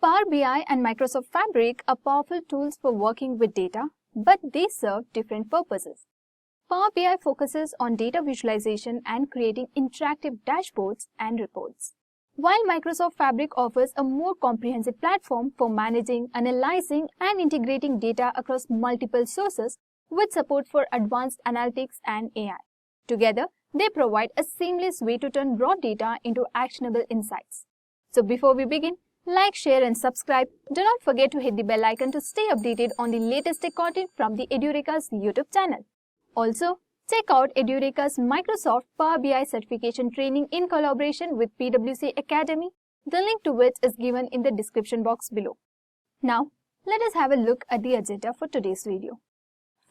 Power BI and Microsoft Fabric are powerful tools for working with data, but they serve different purposes. Power BI focuses on data visualization and creating interactive dashboards and reports, while Microsoft Fabric offers a more comprehensive platform for managing, analyzing, and integrating data across multiple sources with support for advanced analytics and AI. Together, they provide a seamless way to turn raw data into actionable insights. So before we begin, like, share and subscribe. Do not forget to hit the bell icon to stay updated on the latest tech content from the Edureka's YouTube channel. Also, check out Edureka's Microsoft Power BI certification training in collaboration with PwC Academy, the link to which is given in the description box below. Now, let us have a look at the agenda for today's video.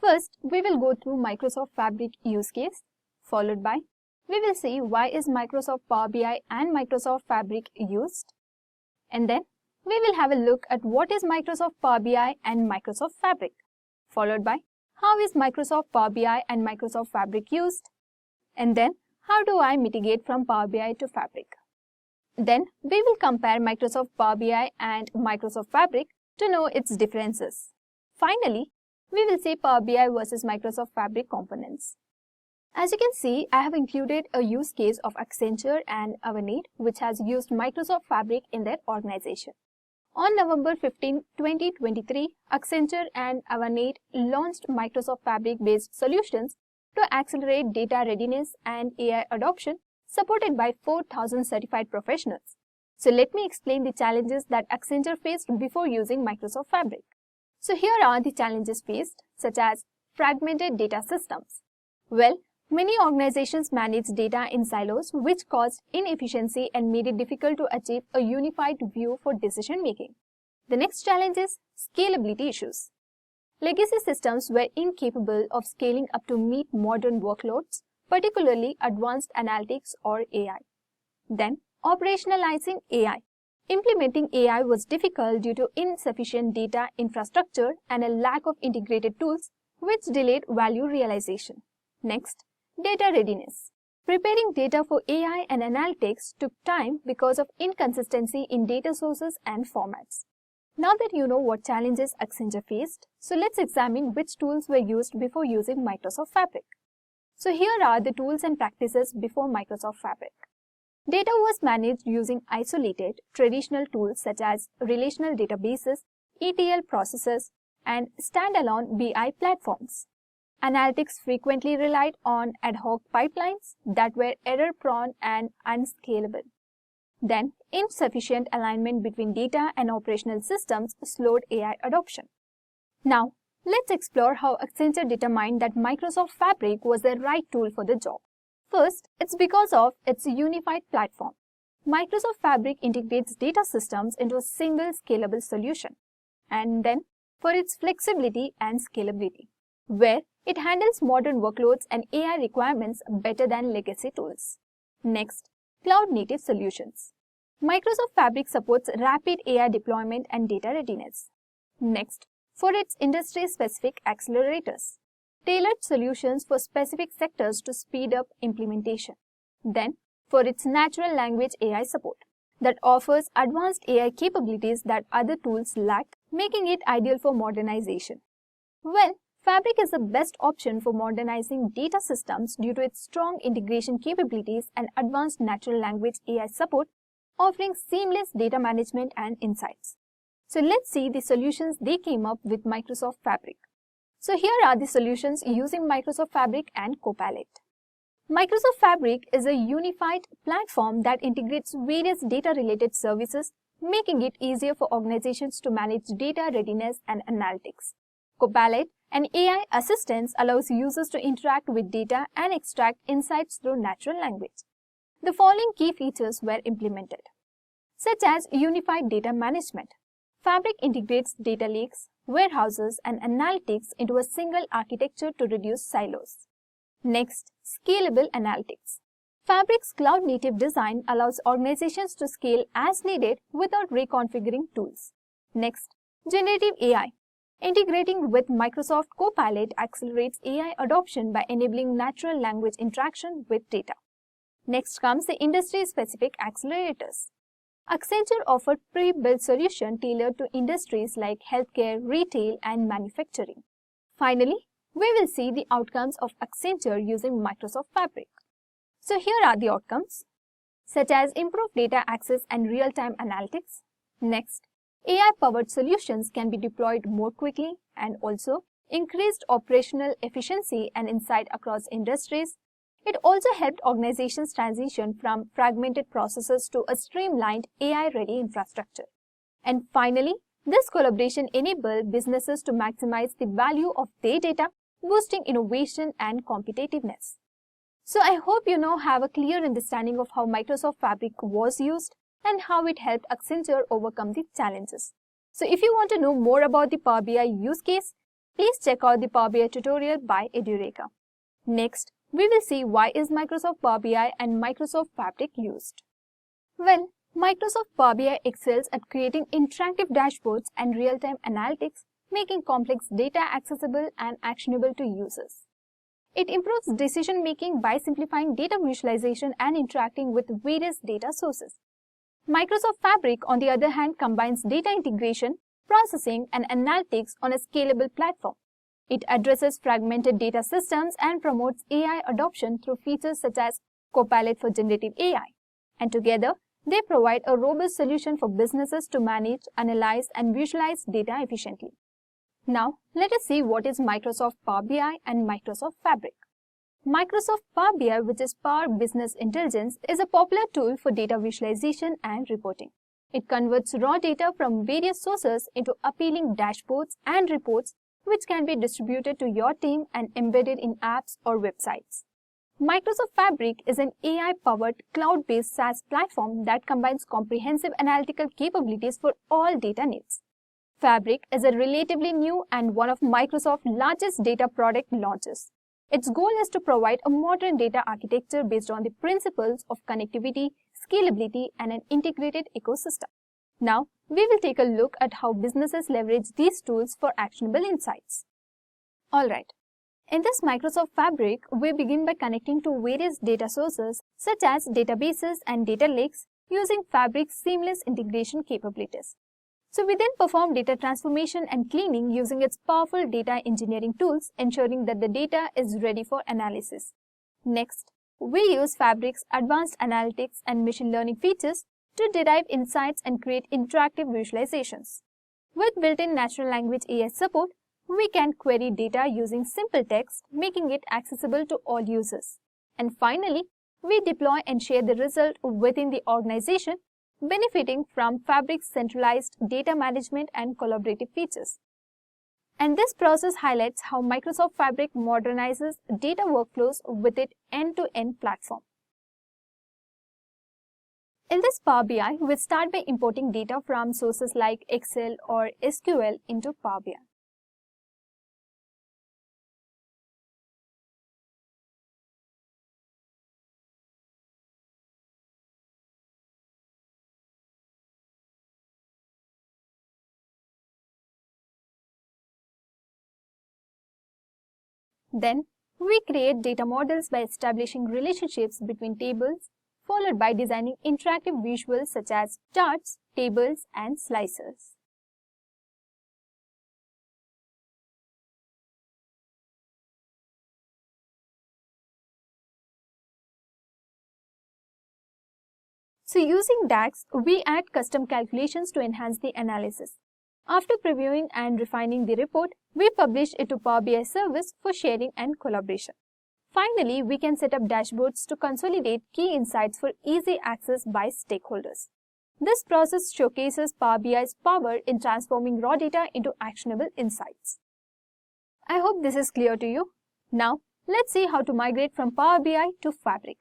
First, we will go through Microsoft Fabric use case, followed by we will see why is Microsoft Power BI and Microsoft Fabric used. And then we will have a look at what is Microsoft Power BI and Microsoft Fabric, followed by how is Microsoft Power BI and Microsoft Fabric used, and then how do I migrate from Power BI to Fabric. Then we will compare Microsoft Power BI and Microsoft Fabric to know its differences. Finally, we will see Power BI versus Microsoft Fabric components. As you can see, I have included a use case of Accenture and Avanade, which has used Microsoft Fabric in their organization. On November 15, 2023, Accenture and Avanade launched Microsoft Fabric-based solutions to accelerate data readiness and AI adoption, supported by 4,000 certified professionals. So let me explain the challenges that Accenture faced before using Microsoft Fabric. So here are the challenges faced, such as fragmented data systems. Well, many organizations manage data in silos, which caused inefficiency and made it difficult to achieve a unified view for decision making. The next challenge is scalability issues. Legacy systems were incapable of scaling up to meet modern workloads, particularly advanced analytics or AI. Then, operationalizing AI. Implementing AI was difficult due to insufficient data infrastructure and a lack of integrated tools, which delayed value realization. Next, data readiness. Preparing data for AI and analytics took time because of inconsistency in data sources and formats. Now that you know what challenges Accenture faced, so let's examine which tools were used before using Microsoft Fabric. So here are the tools and practices before Microsoft Fabric. Data was managed using isolated, traditional tools such as relational databases, ETL processes, and standalone BI platforms. Analytics frequently relied on ad hoc pipelines that were error-prone and unscalable. Then, insufficient alignment between data and operational systems slowed AI adoption. Now, let's explore how Accenture determined that Microsoft Fabric was the right tool for the job. First, it's because of its unified platform. Microsoft Fabric integrates data systems into a single scalable solution, and then for its flexibility and scalability, where it handles modern workloads and AI requirements better than legacy tools. Next, cloud-native solutions. Microsoft Fabric supports rapid AI deployment and data readiness. Next, for its industry-specific accelerators. Tailored solutions for specific sectors to speed up implementation. Then, for its natural language AI support that offers advanced AI capabilities that other tools lack, making it ideal for modernization. Well, Fabric is the best option for modernizing data systems due to its strong integration capabilities and advanced natural language AI support, offering seamless data management and insights. So let's see the solutions they came up with Microsoft Fabric. So here are the solutions using Microsoft Fabric and Copilot. Microsoft Fabric is a unified platform that integrates various data-related services, making it easier for organizations to manage data readiness and analytics. Copilot, an AI assistant, allows users to interact with data and extract insights through natural language. The following key features were implemented, such as unified data management. Fabric integrates data lakes, warehouses, and analytics into a single architecture to reduce silos. Next, scalable analytics. Fabric's cloud-native design allows organizations to scale as needed without reconfiguring tools. Next, generative AI. Integrating with Microsoft Copilot accelerates AI adoption by enabling natural language interaction with data. Next comes the industry-specific accelerators. Accenture offered pre-built solutions tailored to industries like healthcare, retail, and manufacturing. Finally, we will see the outcomes of Accenture using Microsoft Fabric. So here are the outcomes, such as improved data access and real-time analytics. Next, AI-powered solutions can be deployed more quickly, and also increased operational efficiency and insight across industries. It also helped organizations transition from fragmented processes to a streamlined AI-ready infrastructure. And finally, this collaboration enabled businesses to maximize the value of their data, boosting innovation and competitiveness. So I hope you now have a clear understanding of how Microsoft Fabric was used and how it helped Accenture overcome the challenges. So if you want to know more about the Power BI use case, please check out the Power BI tutorial by Edureka. Next, we will see why is Microsoft Power BI and Microsoft Fabric used. Well, Microsoft Power BI excels at creating interactive dashboards and real-time analytics, making complex data accessible and actionable to users. It improves decision-making by simplifying data visualization and interacting with various data sources. Microsoft Fabric, on the other hand, combines data integration, processing, and analytics on a scalable platform. It addresses fragmented data systems and promotes AI adoption through features such as Copilot for generative AI. And together, they provide a robust solution for businesses to manage, analyze, and visualize data efficiently. Now, let us see what is Microsoft Power BI and Microsoft Fabric. Microsoft Power BI, which is Power Business Intelligence, is a popular tool for data visualization and reporting. It converts raw data from various sources into appealing dashboards and reports which can be distributed to your team and embedded in apps or websites. Microsoft Fabric is an AI-powered cloud-based SaaS platform that combines comprehensive analytical capabilities for all data needs. Fabric is a relatively new and one of Microsoft's largest data product launches. Its goal is to provide a modern data architecture based on the principles of connectivity, scalability, and an integrated ecosystem. Now, we will take a look at how businesses leverage these tools for actionable insights. Alright, in this Microsoft Fabric, we begin by connecting to various data sources such as databases and data lakes using Fabric's seamless integration capabilities. So we then perform data transformation and cleaning using its powerful data engineering tools, ensuring that the data is ready for analysis. Next, we use Fabric's advanced analytics and machine learning features to derive insights and create interactive visualizations. With built-in natural language AI support, we can query data using simple text, making it accessible to all users. And finally, we deploy and share the result within the organization, benefiting from Fabric's centralized data management and collaborative features. And this process highlights how Microsoft Fabric modernizes data workflows with its end-to-end platform. In this Power BI, we start by importing data from sources like Excel or SQL into Power BI. Then, we create data models by establishing relationships between tables, followed by designing interactive visuals such as charts, tables, and slicers. So using DAX, we add custom calculations to enhance the analysis. After previewing and refining the report, we publish it to Power BI service for sharing and collaboration. Finally, we can set up dashboards to consolidate key insights for easy access by stakeholders. This process showcases Power BI's power in transforming raw data into actionable insights. I hope this is clear to you. Now, let's see how to migrate from Power BI to Fabric.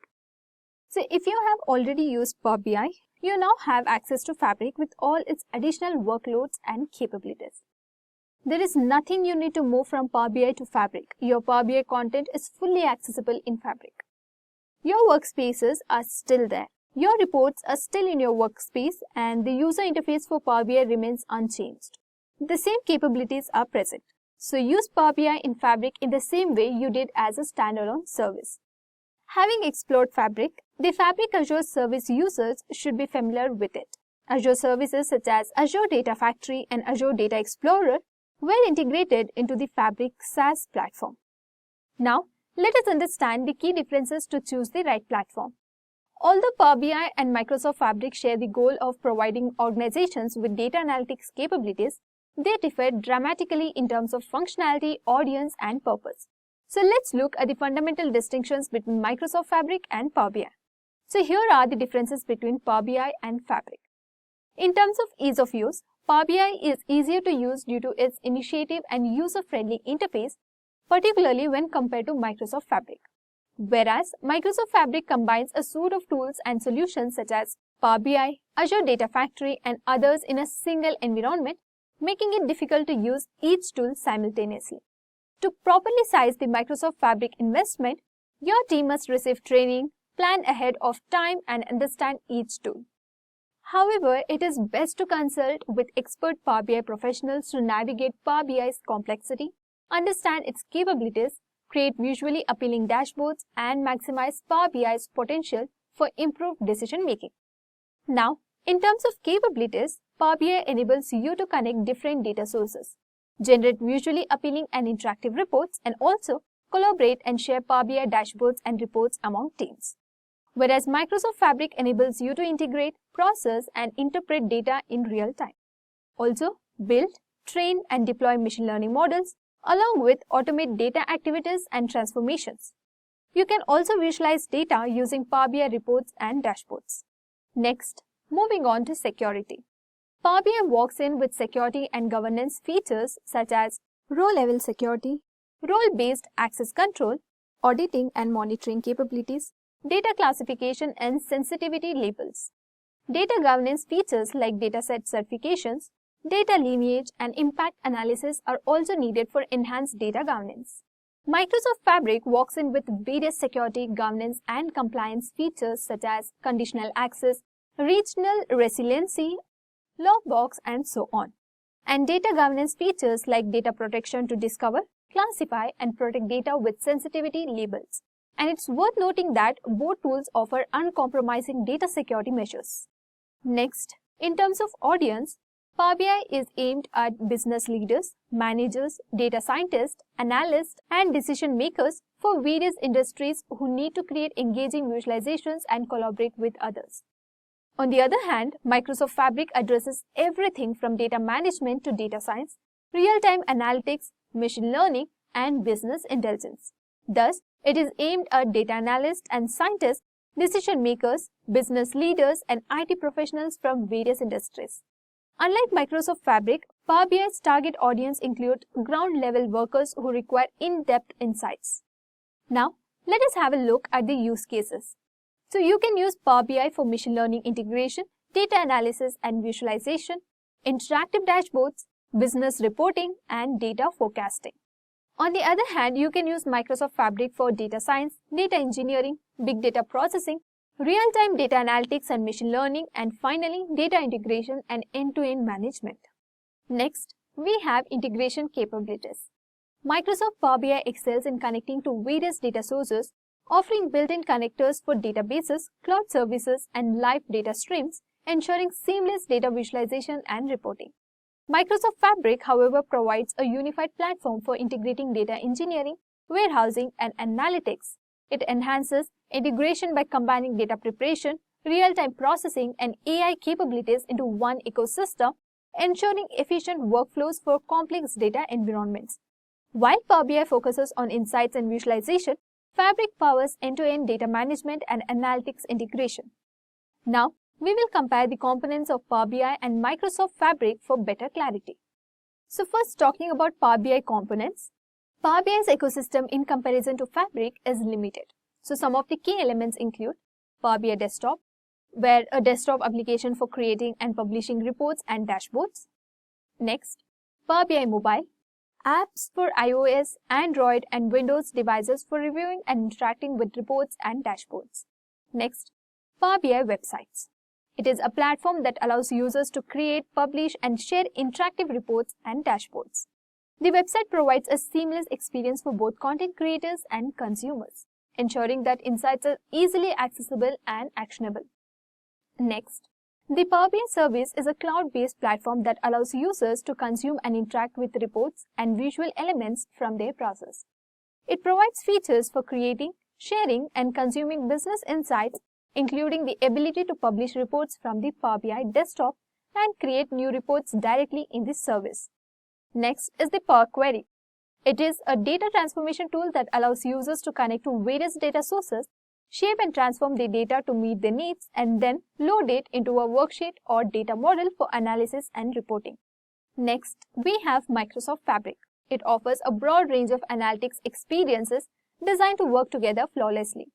So if you have already used Power BI, you now have access to Fabric with all its additional workloads and capabilities. There is nothing you need to move from Power BI to Fabric. Your Power BI content is fully accessible in Fabric. Your workspaces are still there. Your reports are still in your workspace and the user interface for Power BI remains unchanged. The same capabilities are present. So use Power BI in Fabric in the same way you did as a standalone service. Having explored Fabric, the Fabric Azure service users should be familiar with it. Azure services such as Azure Data Factory and Azure Data Explorer were integrated into the Fabric SaaS platform. Now, let us understand the key differences to choose the right platform. Although Power BI and Microsoft Fabric share the goal of providing organizations with data analytics capabilities, they differ dramatically in terms of functionality, audience, and purpose. So let's look at the fundamental distinctions between Microsoft Fabric and Power BI. So here are the differences between Power BI and Fabric. In terms of ease of use, Power BI is easier to use due to its intuitive and user-friendly interface, particularly when compared to Microsoft Fabric. Whereas Microsoft Fabric combines a suite of tools and solutions such as Power BI, Azure Data Factory, and others in a single environment, making it difficult to use each tool simultaneously. To properly size the Microsoft Fabric investment, your team must receive training, plan ahead of time, and understand each tool. However, it is best to consult with expert Power BI professionals to navigate Power BI's complexity, understand its capabilities, create visually appealing dashboards, and maximize Power BI's potential for improved decision making. Now, in terms of capabilities, Power BI enables you to connect different data sources, generate visually appealing and interactive reports, and also collaborate and share Power BI dashboards and reports among teams. Whereas Microsoft Fabric enables you to integrate, process, and interpret data in real time. Also, build, train, and deploy machine learning models, along with automate data activities and transformations. You can also visualize data using Power BI reports and dashboards. Next, moving on to security. Power BI walks in with security and governance features such as row-level security, role-based access control, auditing and monitoring capabilities, data classification and sensitivity labels. Data governance features like dataset certifications, data lineage, and impact analysis are also needed for enhanced data governance. Microsoft Fabric walks in with various security, governance, and compliance features such as conditional access, regional resiliency, logbox, and so on. And data governance features like data protection to discover, classify, and protect data with sensitivity labels. And it's worth noting that both tools offer uncompromising data security measures. Next, in terms of audience, Power BI is aimed at business leaders, managers, data scientists, analysts, and decision makers for various industries who need to create engaging visualizations and collaborate with others. On the other hand, Microsoft Fabric addresses everything from data management to data science, real-time analytics, machine learning, and business intelligence. Thus, it is aimed at data analysts and scientists, decision makers, business leaders, and IT professionals from various industries. Unlike Microsoft Fabric, Power BI's target audience include ground-level workers who require in-depth insights. Now, let us have a look at the use cases. So you can use Power BI for machine learning integration, data analysis and visualization, interactive dashboards, business reporting, and data forecasting. On the other hand, you can use Microsoft Fabric for data science, data engineering, big data processing, real-time data analytics and machine learning, and finally, data integration and end-to-end management. Next, we have integration capabilities. Microsoft Power BI excels in connecting to various data sources, offering built-in connectors for databases, cloud services, and live data streams, ensuring seamless data visualization and reporting. Microsoft Fabric, however, provides a unified platform for integrating data engineering, warehousing, and analytics. It enhances integration by combining data preparation, real-time processing, and AI capabilities into one ecosystem, ensuring efficient workflows for complex data environments. While Power BI focuses on insights and visualization, Fabric powers end-to-end data management and analytics integration. Now, we will compare the components of Power BI and Microsoft Fabric for better clarity. So first, talking about Power BI components, Power BI's ecosystem in comparison to Fabric is limited. So some of the key elements include Power BI Desktop, where a desktop application for creating and publishing reports and dashboards. Next, Power BI Mobile, apps for iOS, Android, and Windows devices for reviewing and interacting with reports and dashboards. Next, Power BI Websites. It is a platform that allows users to create, publish, and share interactive reports and dashboards. The website provides a seamless experience for both content creators and consumers, ensuring that insights are easily accessible and actionable. Next, The Power BI service is a cloud-based platform that allows users to consume and interact with reports and visual elements from their browsers. It provides features for creating, sharing, and consuming business insights, including the ability to publish reports from the Power BI desktop and create new reports directly in the service. Next is the Power Query. It is a data transformation tool that allows users to connect to various data sources, shape and transform the data to meet their needs, and then load it into a worksheet or data model for analysis and reporting. Next, we have Microsoft Fabric. It offers a broad range of analytics experiences designed to work together flawlessly,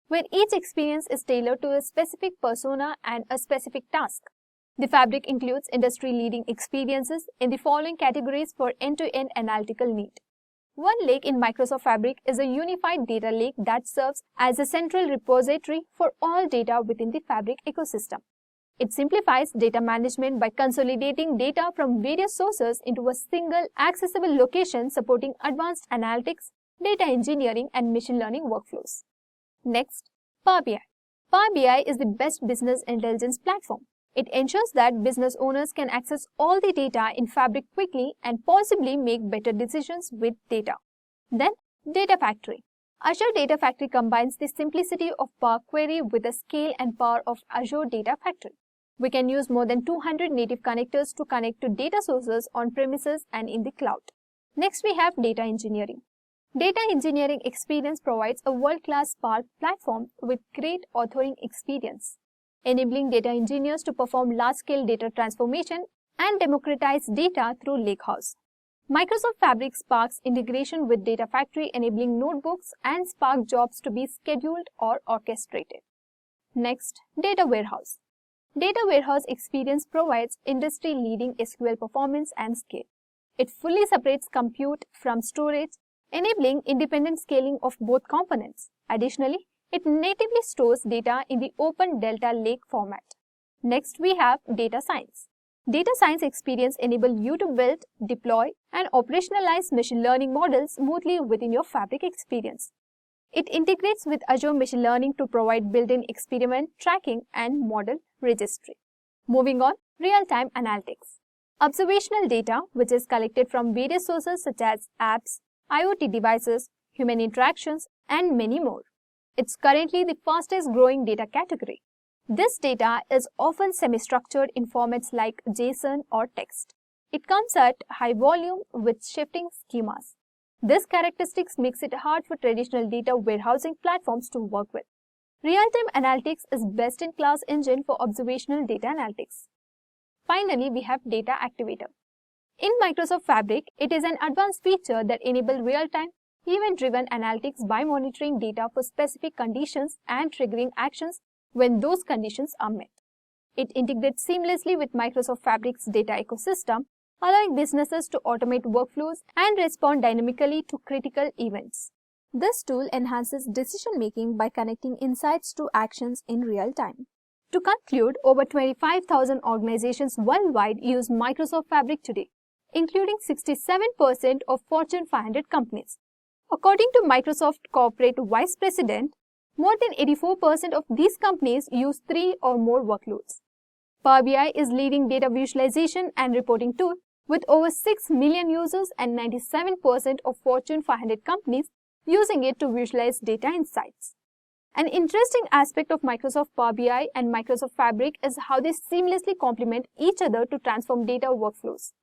where each experience is tailored to a specific persona and a specific task. The Fabric includes industry-leading experiences in the following categories for end-to-end analytical need. One lake in Microsoft Fabric is a unified data lake that serves as a central repository for all data within the Fabric ecosystem. It simplifies data management by consolidating data from various sources into a single accessible location, supporting advanced analytics, data engineering, and machine learning workflows. Next, Power BI. Power BI is the best business intelligence platform. It ensures that business owners can access all the data in Fabric quickly and possibly make better decisions with data. Then, Data Factory. Azure Data Factory combines the simplicity of Power Query with the scale and power of Azure Data Factory. We can use more than 200 native connectors to connect to data sources on premises and in the cloud. Next, we have Data Engineering. Data Engineering Experience provides a world-class Spark platform with great authoring experience, enabling data engineers to perform large-scale data transformation and democratize data through Lakehouse. Microsoft Fabric Spark's integration with Data Factory, enabling notebooks and Spark jobs to be scheduled or orchestrated. Next, Data Warehouse. Data Warehouse Experience provides industry-leading SQL performance and scale. It fully separates compute from storage, enabling independent scaling of both components. Additionally, it natively stores data in the open Delta Lake format. Next, we have Data Science. Data Science Experience enables you to build, deploy, and operationalize machine learning models smoothly within your Fabric experience. It integrates with Azure Machine Learning to provide built-in experiment tracking and model registry. Moving on, real-time analytics. Observational data, which is collected from various sources such as apps, IoT devices, human interactions, and many more. It's currently the fastest growing data category. This data is often semi-structured in formats like JSON or text. It comes at high volume with shifting schemas. This characteristics makes it hard for traditional data warehousing platforms to work with. Real-time analytics is best-in-class engine for observational data analytics. Finally, we have Data Activator. In Microsoft Fabric, it is an advanced feature that enables real-time, event-driven analytics by monitoring data for specific conditions and triggering actions when those conditions are met. It integrates seamlessly with Microsoft Fabric's data ecosystem, allowing businesses to automate workflows and respond dynamically to critical events. This tool enhances decision-making by connecting insights to actions in real time. To conclude, over 25,000 organizations worldwide use Microsoft Fabric today, including 67% of Fortune 500 companies. According to Microsoft Corporate Vice President, more than 84% of these companies use 3 or more workloads. Power BI is leading data visualization and reporting tool with over 6 million users and 97% of Fortune 500 companies using it to visualize data insights. An interesting aspect of Microsoft Power BI and Microsoft Fabric is how they seamlessly complement each other to transform data workflows.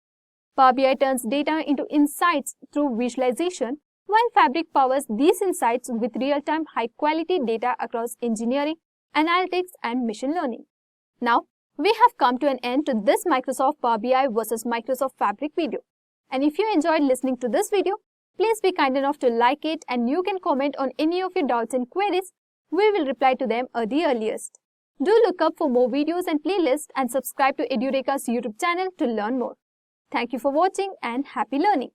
Power BI turns data into insights through visualization, while Fabric powers these insights with real-time high-quality data across engineering, analytics, and machine learning. Now, we have come to an end to this Microsoft Power BI versus Microsoft Fabric video. And if you enjoyed listening to this video, please be kind enough to like it, and you can comment on any of your doubts and queries. We will reply to them at the earliest. Do look up for more videos and playlists and subscribe to Edureka's YouTube channel to learn more. Thank you for watching and happy learning.